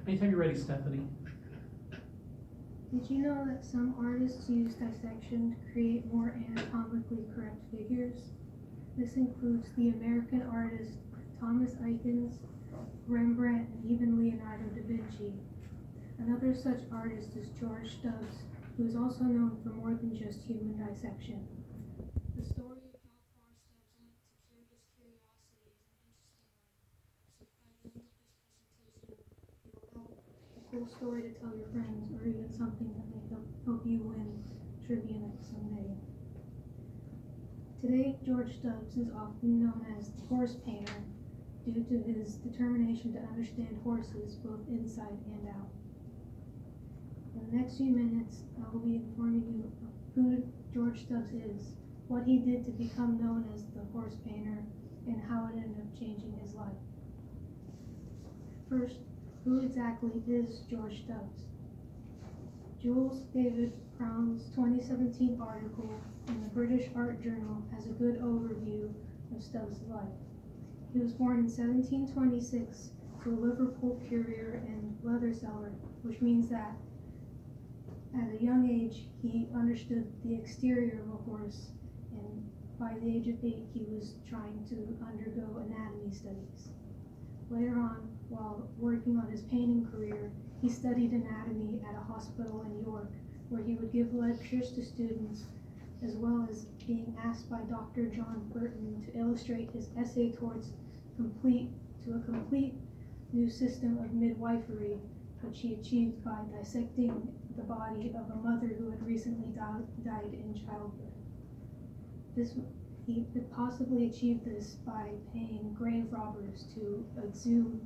Anytime you're ready, Stephanie. Did you know that some artists use dissection to create more anatomically correct figures? This includes the American artist Thomas Eakins, Rembrandt, and even Leonardo da Vinci. Another such artist is George Stubbs, who is also known for more than just human dissection. The story of how far Stubbs went to cure his curiosity is an interesting one. So if by the end of this presentation you will have a cool story to tell your friends, or even something that may help you win trivia night someday. Today, George Stubbs is often known as the horse painter due to his determination to understand horses both inside and out. In the next few minutes, I will be informing you of who George Stubbs is, what he did to become known as the horse painter, and how it ended up changing his life. First, who exactly is George Stubbs? Jules David Brown's 2017 article in the British Art Journal has a good overview of Stubbs' life. He was born in 1726 to a Liverpool currier and leather seller, which means that at a young age he understood the exterior of a horse, and by the age of 8 he was trying to undergo anatomy studies. Later on, while working on his painting career, he studied anatomy at a hospital in York, where he would give lectures to students, as well as being asked by Dr. John Burton to illustrate his essay towards a complete new system of midwifery, which he achieved by dissecting the body of a mother who had recently died in childbirth. He could possibly achieve this by paying grave robbers to exhume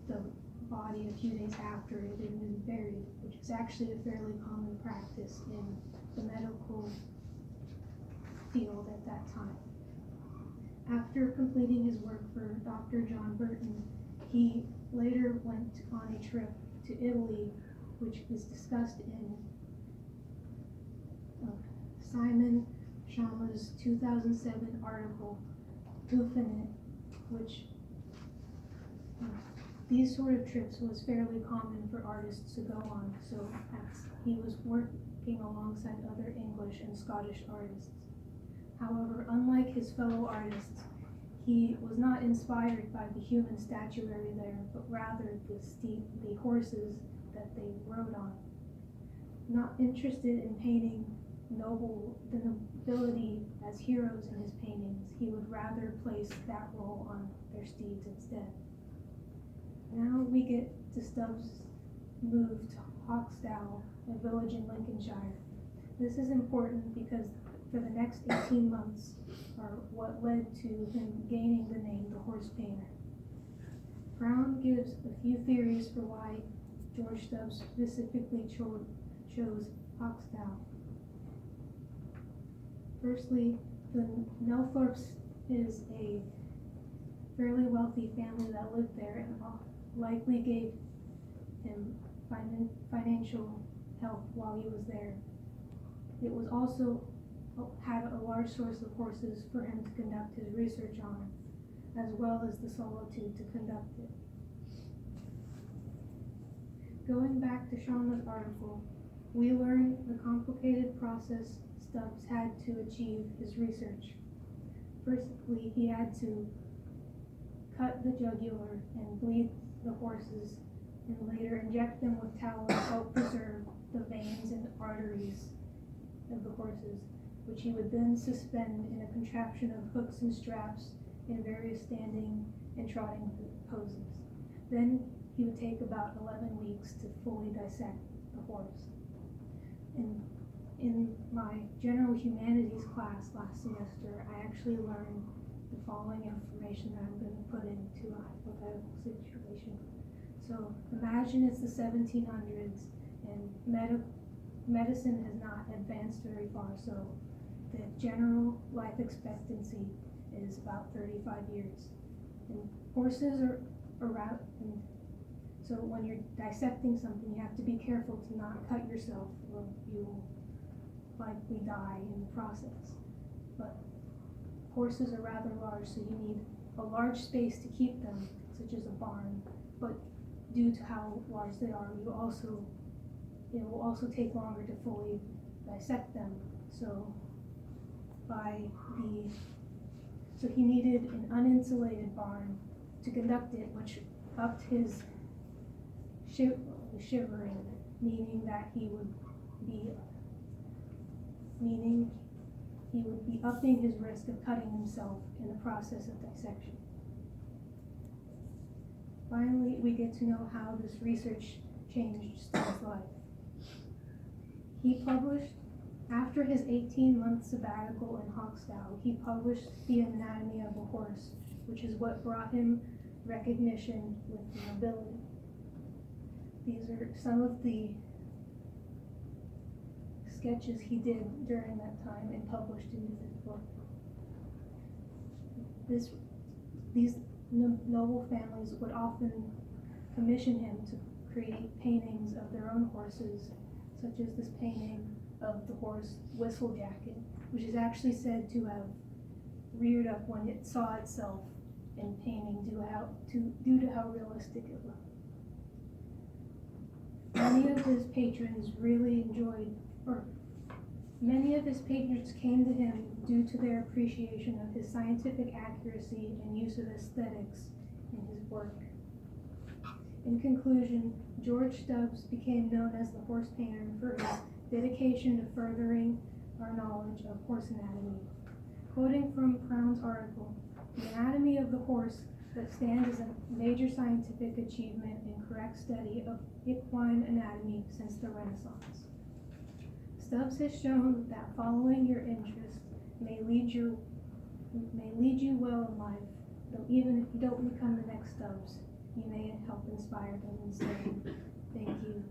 the body a few days after it had been buried, which is actually a fairly common practice in the medical field at that time. After completing his work for Dr. John Burton, he later went on a trip to Italy, which is discussed in Simon Schama's 2007 article, Buffon, which these sort of trips was fairly common for artists to go on, so he was working alongside other English and Scottish artists. However, unlike his fellow artists, he was not inspired by the human statuary there, but rather the horses that they rode on. Not interested in painting the nobility as heroes in his paintings, he would rather place that role on their steeds instead. Now we get to Stubbs' move to Hoxdale, a village in Lincolnshire. This is important because for the next 18 months are what led to him gaining the name the horse painter. Brown gives a few theories for why George Stubbs specifically chose Hoxdale. Firstly, the Nelthorpes is a fairly wealthy family that lived there and likely gave him financial help while he was there. It was also had a large source of horses for him to conduct his research on, as well as the solitude to conduct it. Going back to Shauna's article, we learn the complicated process Stubbs had to achieve his research. Firstly, he had to cut the jugular and bleed the horses, and later inject them with tallow to help preserve the veins and arteries of the horses, which he would then suspend in a contraption of hooks and straps in various standing and trotting poses. Then he would take about 11 weeks to fully dissect the horse. In my general humanities class last semester, I actually learned the following information that I'm going to put into a hypothetical situation. So imagine it's the 1700s and medicine has not advanced very far, so the general life expectancy is about 35 years. And horses are around, and so when you're dissecting something, you have to be careful to not cut yourself or you will likely die in the process. But horses are rather large, so you need a large space to keep them, such as a barn. But due to how large they are, it will also take longer to fully dissect them. So he needed an uninsulated barn to conduct it, which upped his shivering, meaning he would be upping his risk of cutting himself in the process of dissection. Finally, we get to know how this research changed Stubbs' life. He published, after his 18-month sabbatical in Hochstal, he published The Anatomy of a Horse, which is what brought him recognition with the nobility. These are some of the sketches he did during that time and published in his book. These noble families would often commission him to create paintings of their own horses, such as this painting of the horse Whistle Jacket, which is actually said to have reared up when it saw itself in painting due to how realistic it looked. Many of his patrons came to him due to their appreciation of his scientific accuracy and use of aesthetics in his work. In conclusion, George Stubbs became known as the horse painter for his dedication to furthering our knowledge of horse anatomy. Quoting from Crown's article, "The anatomy of the horse that stands as a major scientific achievement in correct study of equine anatomy since the Renaissance. Stubbs has shown that following your interest may lead you well in life, though even if you don't become the next Stubbs, you may help inspire them instead." Thank you.